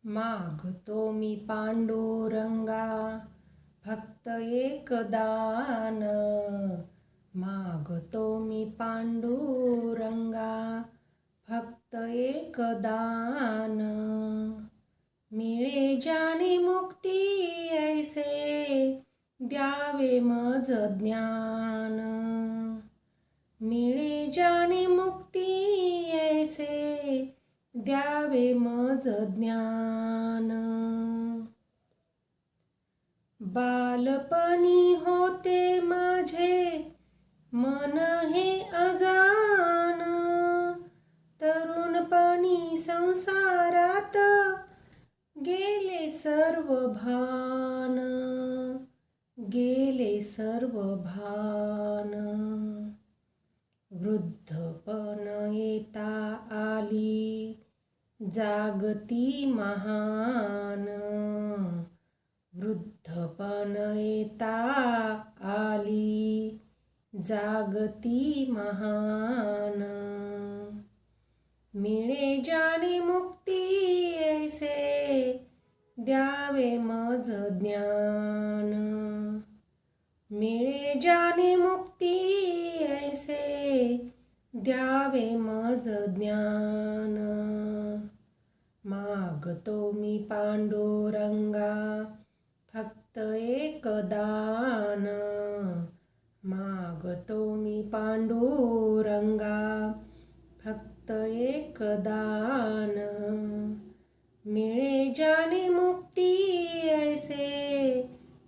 मागतो मी पांडुरंगा फक्त एक दान। मागतो मी पांडुरंगा फक्त एक दान। मिळे ज्याने मुक्ती ऐसे द्यावे मज ज्ञान। मिळे ज्याने मुक्ती ऐसे द्यावे मज ज्ञान। बालपणी होते माझे मन हे अजान। तरुणपणी संसारात गेले सर्व भान। गेले सर्व भान। वृद्धपण येता आली जागती महान। वृद्धपण येता आली जागती महान। मिळे ज्याने मुक्ती ऐसे द्यावे मज ज्ञान। मिळे ज्याने मुक्ती ऐसे द्यावे मज ज्ञान। मागतो मी पांडुरंगा फक्त एक दान। मागतो मी पांडुरंगा फक्त एक दान। मिळे ज्याने मुक्ती ऐसे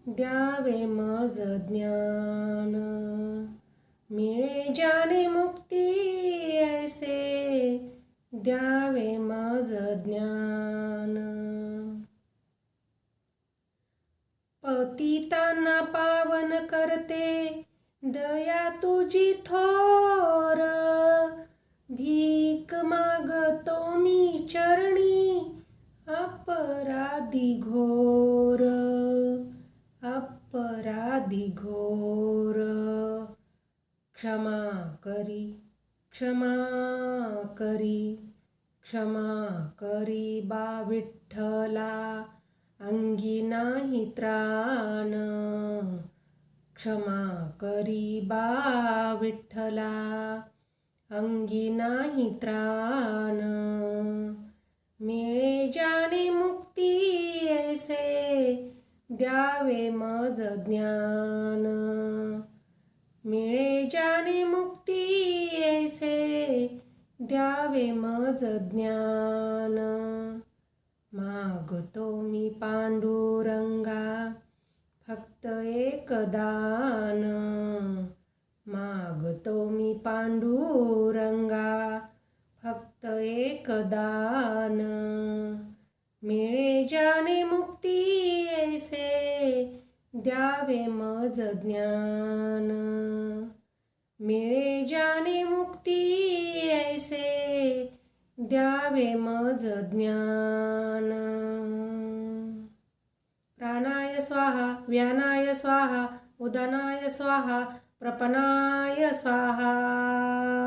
द्यावे मज ज्ञान। मिळे ज्याने मुक्ती ऐसे द्यावे मज ज्ञान। पतितांना पावन करते दया तुझी थोर। भीक मागतो मी चरणी अपराधी घोर। अपराधी घोर। क्षमा करी क्षमा करी क्षमा करी बा विठ्ठला अंगी नाही त्राण। क्षमा करी बा विठ्ठला अंगी नाही त्राण। मिळे ज्याने मुक्ती ऐसे द्यावे मज ज्ञान। मिळे ज्याने मुक्ती ऐसे द्यावे मज ज्ञान। मागतो मी पांडुरंगा फक्त एक दान। मागतो मी पांडुरंगा फक्त एक दान। मिळे ज्याने मुक्ती ऐसे द्यावे मज ज्ञान। मिळे ज्याने मुक्ती ऐसे द्यावे मज ज्ञान। प्राणाय स्वाहा व्यानाय स्वाहा उदानाय स्वाहा प्रपनाय स्वाहा।